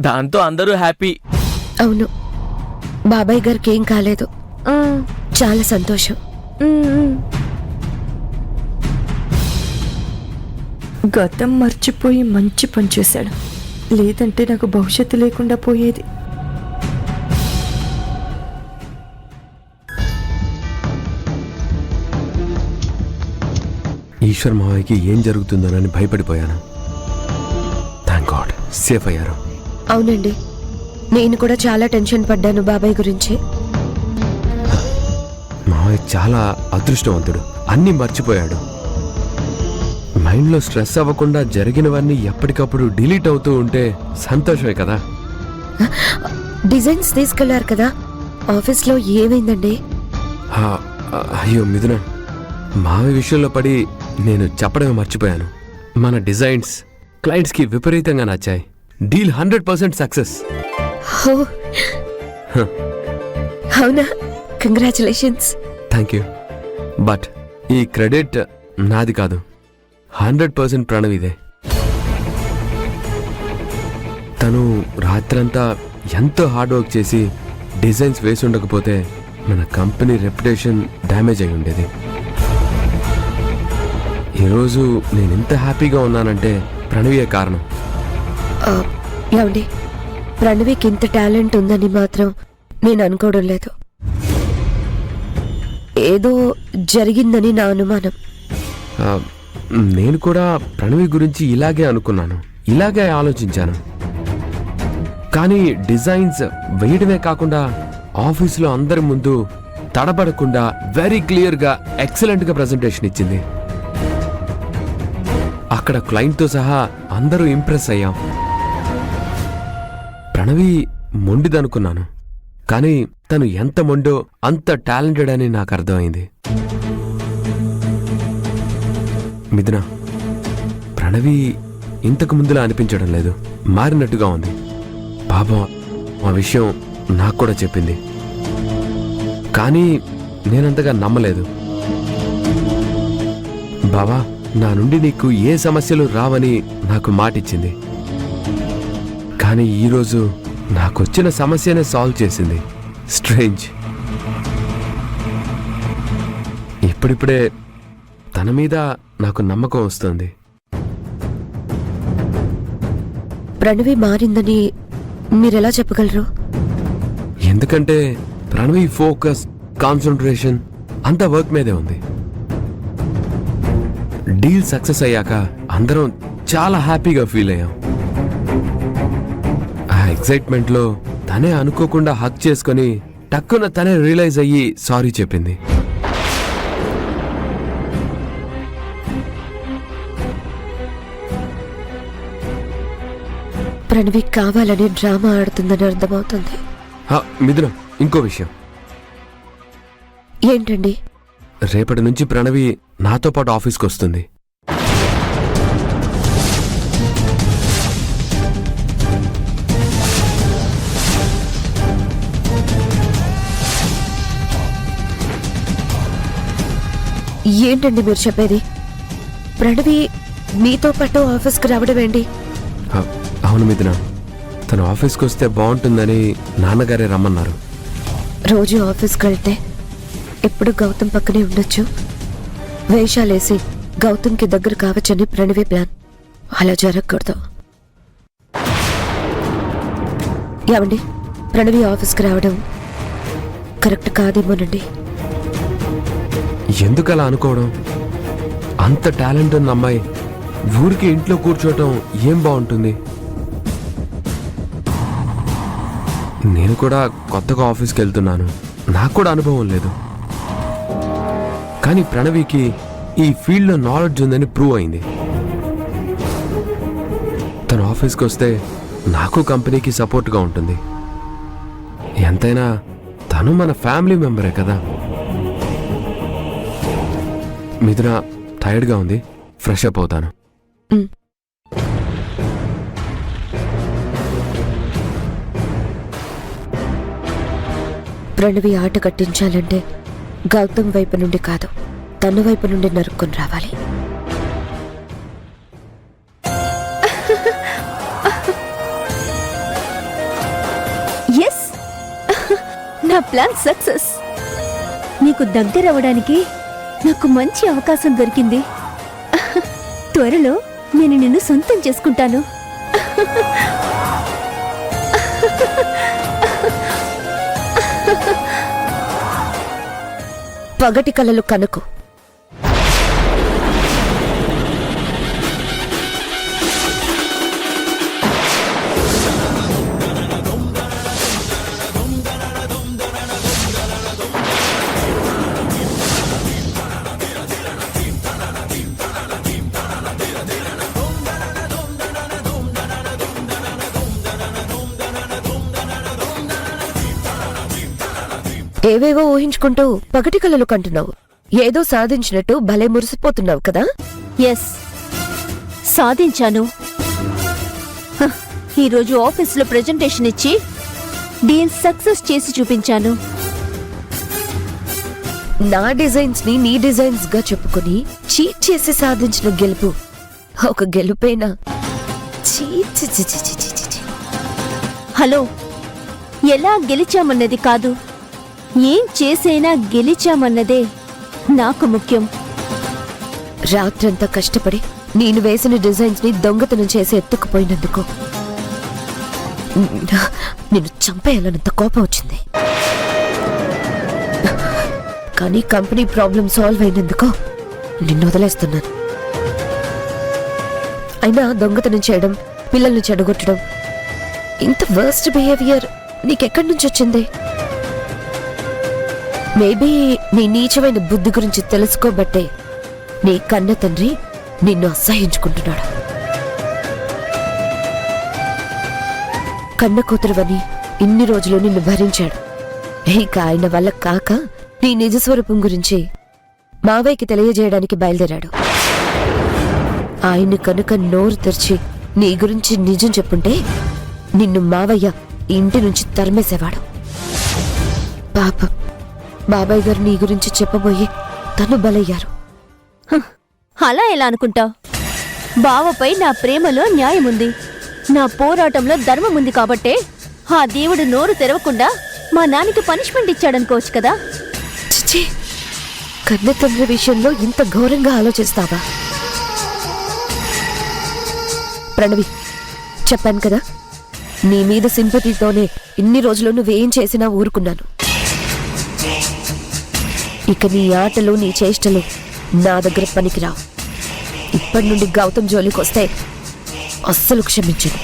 దాంతో అందరూ హ్యాపీ. అవును, బాబాయ్ గారికి ఏం కాలేదు. చాలా సంతోషం. గతం మర్చిపోయి మంచి పని చేశాడు, లేదంటే నాకు భవిష్యత్తు లేకుండా పోయేది. ఈశ్వర్ మావయ్యకి ఏం జరుగుతుందోనని భయపడిపోయాను. థ్యాంక్ గాడ్ సేఫ్ అయ్యారు. అవునండి, నేను కూడా చాలా టెన్షన్ పడ్డాను బాబాయ్ గురించి. మావయ్య చాలా అదృష్టవంతుడు, అన్నీ మర్చిపోయాడు. మైండ్లో స్ట్రెస్ అవ్వకుండా జరిగినవన్నీ ఎప్పటికప్పుడు డిలీట్ అవుతూ ఉంటే సంతోషమే కదా. డిజైన్స్ తీసుకెళ్లారు కదా, ఆఫీస్లో ఏమైందండి? అయ్యో మిథున, మావయ్య విషయంలో పడి నేను చెప్పడమే మర్చిపోయాను. మన డిజైన్స్ క్లయింట్స్కి విపరీతంగా నచ్చాయి. Deal 100% success. అవునా? కంగ్రాచులేషన్స్. Thank you. బట్ ఈ క్రెడిట్ నాది కాదు, 100% ప్రణవిదే. తను రాత్రంతా ఎంతో హార్డ్ వర్క్ చేసి డిజైన్స్ వేసి ఉండకపోతే మన కంపెనీ రెప్యుటేషన్ డ్యామేజ్ అయి ఉండేది. ఈరోజు నేను ఎంత హ్యాపీగా ఉన్నానంటే ప్రణవియే కారణం. ఏమండి, ప్రణవికి ఇంత టాలెంట్ ఉందని మాత్రం నేను అనుకోవడం లేదు. ఏదో జరిగిందని నా అనుమానం. నేను కూడా ప్రణవి గురించి ఇలాగే అనుకున్నాను, ఇలాగే ఆలోచించాను. కానీ డిజైన్స్ వేయడమే కాకుండా ఆఫీసులో అందరి ముందు తడబడకుండా వెరీ క్లియర్గా ఎక్సలెంట్గా ప్రజెంటేషన్ ఇచ్చింది. అక్కడ క్లయింట్తో సహా అందరూ ఇంప్రెస్ అయ్యాం. ప్రణవి మొండిదనుకున్నాను, కానీ తను ఎంత మొండో అంత టాలెంటెడ్ అని నాకు అర్థమైంది. మిథున, ప్రణవి ఇంతకు ముందులా అనిపించడం లేదు, మారినట్టుగా ఉంది. పాపం ఆ విషయం నాకు కూడా చెప్పింది, కానీ నేనంతగా నమ్మలేదు. బావా, నా నుండి నీకు ఏ సమస్యలు రావని నాకు మాటిచ్చింది. కానీ ఈరోజు నాకొచ్చిన సమస్యనే సాల్వ్ చేసింది. స్ట్రేంజ్. ఇప్పుడిప్పుడే తన మీద నాకు నమ్మకం వస్తుంది. ప్రణవి మారిందని మీరెలా చెప్పగలరు? ఎందుకంటే ప్రణవి ఫోకస్, కాన్సంట్రేషన్ అంతా వర్క్ మీదే ఉంది. డీల్ సక్సెస్ అయ్యాక అందరం చాలా హ్యాపీగా ఫీల్ అయ్యాం. ఆ ఎక్సైట్మెంట్లో తనే అనుకోకుండా హక్ చేసుకొని టక్కున తనే రియలైజ్ అయ్యి సారీ చెప్పింది. ప్రణవి కావాలని డ్రామా ఆడుతుందని అర్థమవుతుంది. మిథున, ఇంకో విషయం. ఏంటండి? రేపటి నుంచి ప్రణవి నాతో పాటు ఆఫీస్కి వస్తుంది. ఏంటండి మీరు చెప్పేది? ప్రణవి మీతో పాటు ఆఫీస్కి రావడం ఏంటి? అవును మిథున, తను ఆఫీస్కి వస్తే బాగుంటుందని నాన్నగారే రమ్మన్నారు. రోజు ఆఫీస్కి వెళ్తే ఎప్పుడు గౌతమ్ పక్కనే ఉండొచ్చు. వేషాలేసి గౌతమ్కి దగ్గర కావచ్చని ప్రణవి ప్లాన్. అలా జరగకూడదు. ఏమండి, ప్రణవి ఆఫీస్కి రావడం కరెక్ట్ కాదేమోనండి. ఎందుకు అలా అనుకోవడం? అంత టాలెంట్ ఉన్న అమ్మాయి ఊరికి ఇంట్లో కూర్చోవటం ఏం బాగుంటుంది? నేను కూడా కొత్తగా ఆఫీస్కి వెళ్తున్నాను, నాకు కూడా అనుభవం లేదు. కానీ ప్రణవికి ఈ ఫీల్డ్లో నాలెడ్జ్ ఉందని ప్రూవ్ అయింది. తను ఆఫీస్కి వస్తే నాకు కంపెనీకి సపోర్ట్గా ఉంటుంది. ఎంతైనా తను మన ఫ్యామిలీ మెంబరే కదా. మిథున టైర్డ్గా ఉంది, ఫ్రెష్ అప్ అవుతాను. ప్రణవి ఆట కట్టించాలంటే గౌతమ్ వైపు నుండి కాదు, తన వైపు నుండి నరుక్కొని రావాలి. నా ప్లాన్ సక్సెస్. నీకు దగ్గరవడానికి నాకు మంచి అవకాశం దొరికింది. త్వరలో నేను నిన్ను సొంతం చేసుకుంటాను. పగటి కలలు కనుకు. ఏవేవో ఊహించుకుంటూ పగటి కలలు కంటున్నావు. ఏదో సాధించినట్టు భలే మురిసిపోతున్నావు కదా. ఎస్, సాధించాను. ఈరోజు ఆఫీస్లో ప్రెజెంటేషన్ ఇచ్చి డీల్ సక్సెస్ చేసి చూపించాను. నా డిజైన్స్ ని నీ డిజైన్స్ గా చెప్పుకుని చీట్ చేసి సాధించిన గెలుపు ఒక గెలుపేనా? చీ, చీ, చీ, చీ, చీ, చీ, చీ. హలో, ఎలా గెలిచామన్నది కాదు, ఏం చేసైనా గెలిచామన్నదే నాకు ముఖ్యం. రాత్రంతా కష్టపడి నేను వేసిన డిజైన్స్ ని దొంగతనం చేసి ఎత్తుకుపోయినందుకు నిన్ను చంపేయాలన్నంత కోపం వచ్చింది. కానీ కంపెనీ ప్రాబ్లం సాల్వ్ అయినందుకు నిన్ను వదిలేస్తున్నాను. అయినా దొంగతనం చేయడం, పిల్లల్ని చెడగొట్టడం, ఇంత వర్స్ట్ బిహేవియర్ నీకెక్కడి నుంచి వచ్చింది? మేబీ నీ నీచమైన బుద్ధి గురించి తెలుసుకోబట్టే నీ కన్న తండ్రి నిన్ను అసహించుకుంటున్నాడు. కన్న కూతురువని ఇన్ని రోజులు నిన్ను భరించాడు. ఇక ఆయన వల్ల కాక నీ నిజస్వరూపం గురించి మావయ్యకి తెలియజేయడానికి బయలుదేరాడు. ఆయన్ని కనుక నోరు తెరిచి నీ గురించి నిజం చెప్పుంటే నిన్ను మావయ్య ఇంటి నుంచి తరిమేసేవాడు. పాపం బాబాయ్ గారు నీ గురించి చెప్పబోయి తను బలయ్యారు. అలా ఎలా అనుకుంటావు? బావపై నా ప్రేమలో న్యాయముంది, నా పోరాటంలో ధర్మముంది కాబట్టే ఆ దేవుడు నోరు తెరవకుండా మా నాన్నకి పనిష్మెంట్ ఇచ్చాడనుకోవచ్చు కదా. చిచి, కన్న తండ్రి విషయంలో ఇంత ఘోరంగా ఆలోచిస్తావా? ప్రణవి, చెప్పాను కదా, నీ మీద సింపతితోనే ఇన్ని రోజులు నువ్వేం చేసినా ఊరుకున్నాను. ఇక నీ ఆటలు, నీ చేష్టలు నా దగ్గర పనికిరావు. ఇప్పటి నుండి గౌతమ్ జోలికొస్తే అస్సలు క్షమించను.